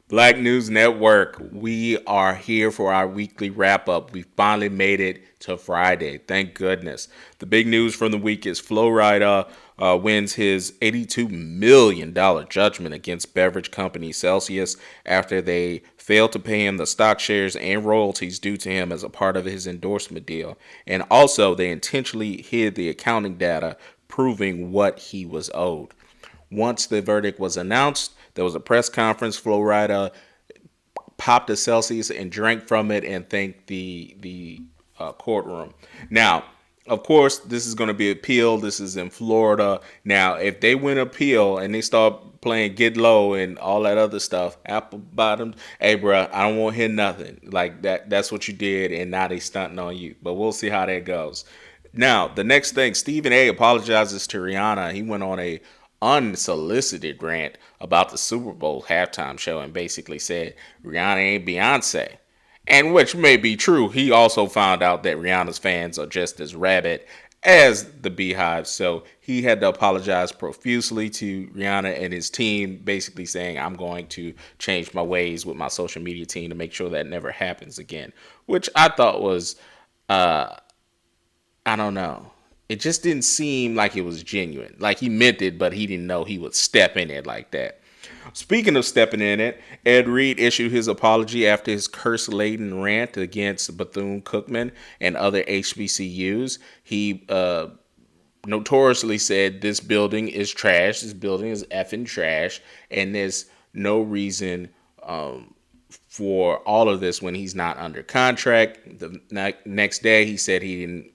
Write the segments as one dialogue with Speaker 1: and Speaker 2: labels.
Speaker 1: Black News Network, we are here for our weekly wrap up. We finally made it to Friday. Thank goodness. The big news from the week is Flo Rida wins his $82 million judgment against beverage company Celsius after they failed to pay him the stock shares and royalties due to him as a part of his endorsement deal. And also, they intentionally hid the accounting data proving what he was owed. Once the verdict was announced, there was a press conference. Flo Rida popped a Celsius and drank from it and thanked the courtroom. Now, of course, this is going to be appealed. This is in Florida. Now, if they win appeal and they start playing Get Low and all that other stuff, apple bottoms, hey, bro, I don't want to hear nothing like that. That's what you did, and now they stunting on you. But we'll see how that goes. Now, the next thing, Stephen A. apologizes to Rihanna. He went on a unsolicited rant about the Super Bowl halftime show and basically said Rihanna ain't Beyonce. And which may be true. He also found out that Rihanna's fans are just as rabid as the Beehive. So he had to apologize profusely to Rihanna and his team, basically saying, I'm going to change my ways with my social media team to make sure that never happens again. Which I thought was uh, I don't know. It just didn't seem like it was genuine. Like he meant it, but he didn't know he would step in it like that. Speaking of stepping in it, Ed Reed issued his apology after his curse-laden rant against Bethune-Cookman and other HBCUs. He notoriously said this building is trash. This building is effing trash, and there's no reason for all of this when he's not under contract. The next day, he said he didn't.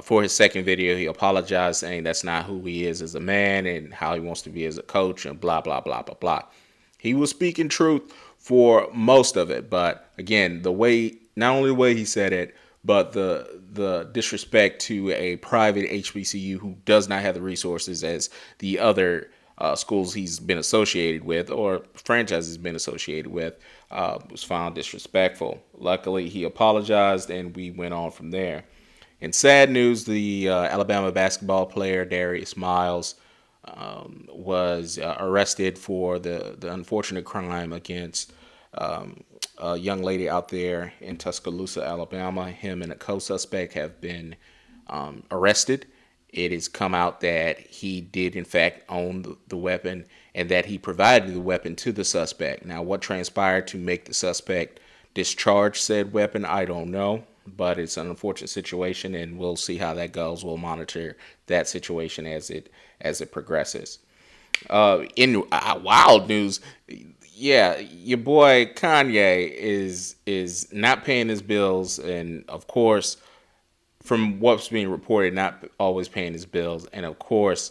Speaker 1: For his second video, he apologized, saying that's not who he is as a man and how he wants to be as a coach, and blah blah blah blah blah. He was speaking truth for most of it, but again, the way not only the way he said it, but the disrespect to a private HBCU who does not have the resources as the other schools he's been associated with or franchises been associated with was found disrespectful. Luckily, he apologized, and we went on from there. In sad news, the Alabama basketball player Darius Miles was arrested for the unfortunate crime against a young lady out there in Tuscaloosa, Alabama. Him and a co-suspect have been arrested. It has come out that he did, in fact, own the weapon and that he provided the weapon to the suspect. Now, what transpired to make the suspect discharge said weapon, I don't know, but it's an unfortunate situation, and we'll see how that goes. We'll monitor that situation as it progresses. In wild news, yeah, your boy Kanye is not paying his bills, and of course, from what's being reported, not always paying his bills, and of course,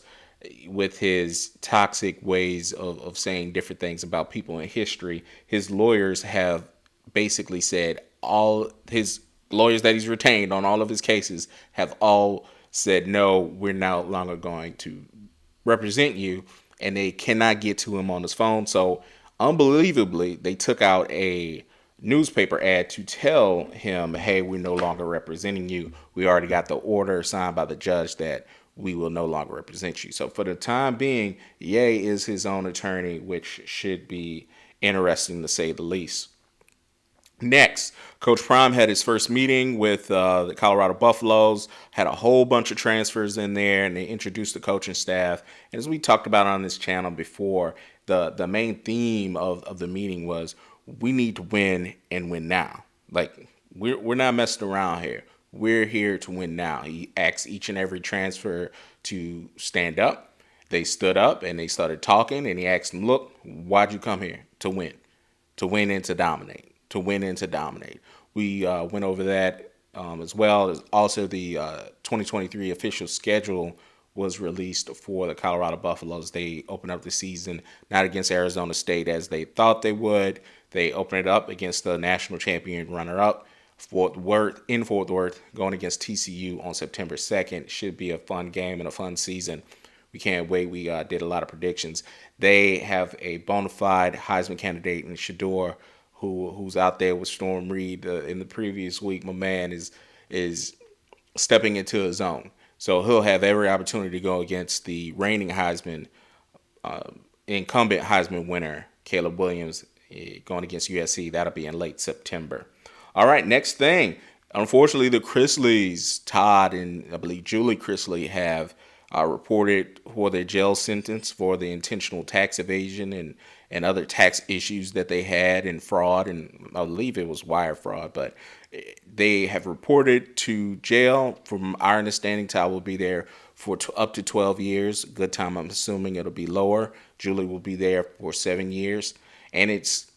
Speaker 1: with his toxic ways of saying different things about people in history, his lawyers have basically said all his lawyers that he's retained on all of his cases have all said no, we're no longer going to represent you, and they cannot get to him on his phone. So unbelievably, they took out a newspaper ad to tell him, hey, we're no longer representing you. We already got the order signed by the judge that we will no longer represent you. So for the time being, Ye is his own attorney, which should be interesting to say the least. Next, Coach Prime had his first meeting with the Colorado Buffaloes, had a whole bunch of transfers in there, and they introduced the coaching staff. And as we talked about on this channel before, the main theme of the meeting was we need to win and win now. Like, we're not messing around here. We're here to win now. He asked each and every transfer to stand up. They stood up and they started talking, and he asked them, look, why'd you come here? To win and to dominate. To win and to dominate. We went over that as well. As also, the 2023 official schedule was released for the Colorado Buffaloes. They opened up the season not against Arizona State as they thought they would. They opened it up against the national champion runner-up, Fort Worth, going against TCU on September 2nd. Should be a fun game and a fun season. We can't wait. We did a lot of predictions. They have a bona fide Heisman candidate in Shador, who's out there with Storm Reed in the previous week. My man is stepping into his own. So he'll have every opportunity to go against the reigning Heisman, incumbent Heisman winner, Caleb Williams, going against USC. That'll be in late September. All right, next thing. Unfortunately, the Chrisleys, Todd and I believe Julie Chrisley, have reported for their jail sentence for the intentional tax evasion and other tax issues that they had and fraud. And I believe it was wire fraud, but they have reported to jail. From our understanding, Todd will be there for up to 12 years. Good time, I'm assuming it'll be lower. Julie will be there for 7 years. And it's,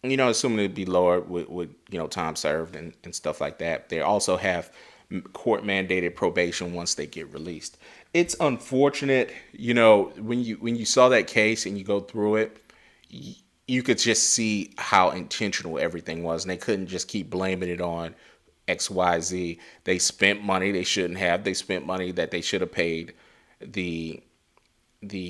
Speaker 1: assuming it'd be lower with time served and stuff like that. They also have court mandated probation once they get released. It's unfortunate, when you saw that case and you go through it, you could just see how intentional everything was, and they couldn't just keep blaming it on XYZ. They spent money they shouldn't have. They spent money that they should have paid the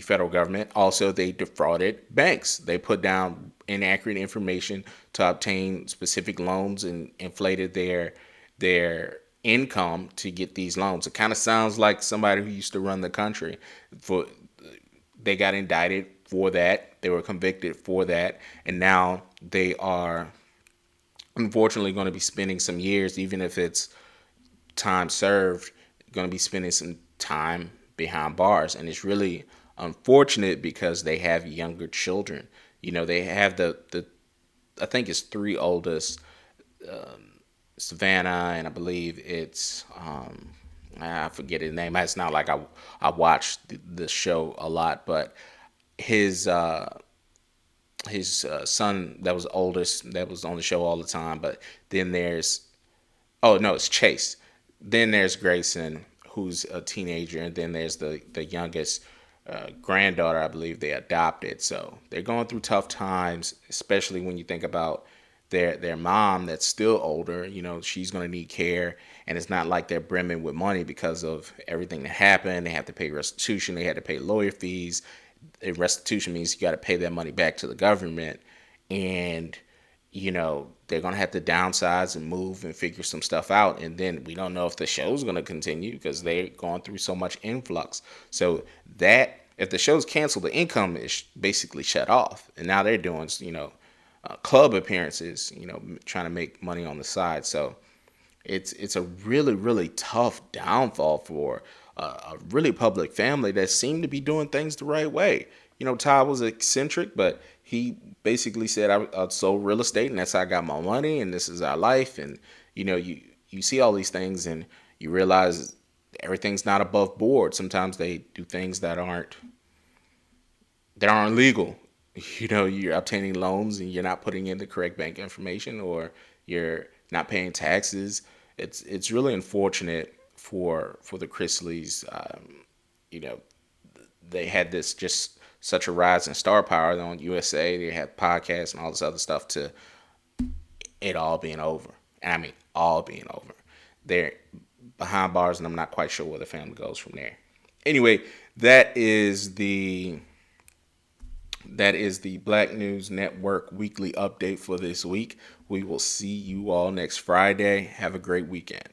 Speaker 1: federal government. Also, they defrauded banks. They put down inaccurate information to obtain specific loans and inflated their income to get these loans. It kind of sounds like somebody who used to run the country. They got indicted for that. They were convicted for that, and now they are unfortunately going to be spending some years, even if it's time served, going to be spending some time behind bars. And it's really unfortunate because they have younger children. They have the I think it's three oldest, Savannah, and I believe it's I forget his name. It's not like I watched the show a lot, but his son that was oldest, that was on the show all the time. But then there's, oh no, it's Chase. Then there's Grayson, who's a teenager, and then there's the youngest granddaughter, I believe they adopted. So they're going through tough times, especially when you think about their mom that's still older. She's going to need care, and it's not like they're brimming with money because of everything that happened. They have to pay restitution. They had to pay lawyer fees. And restitution means you got to pay that money back to the government, and they're going to have to downsize and move and figure some stuff out. And then we don't know if the show's going to continue because they're going through so much influx. So that if the show's canceled, the income is basically shut off. And now they're doing, club appearances, trying to make money on the side. So it's a really, really tough downfall for a really public family that seemed to be doing things the right way. Todd was eccentric, but he basically said, I sold real estate and that's how I got my money and this is our life. And, you see all these things and you realize everything's not above board. Sometimes they do things that aren't legal. You're obtaining loans and you're not putting in the correct bank information, or you're not paying taxes. It's really unfortunate for the Chrisleys. They had this just such a rise in star power on USA. They had podcasts and all this other stuff to it all being over. And I mean, all being over. They're behind bars, and I'm not quite sure where the family goes from there. Anyway, that is the Black News Network weekly update for this week. We will see you all next Friday. Have a great weekend.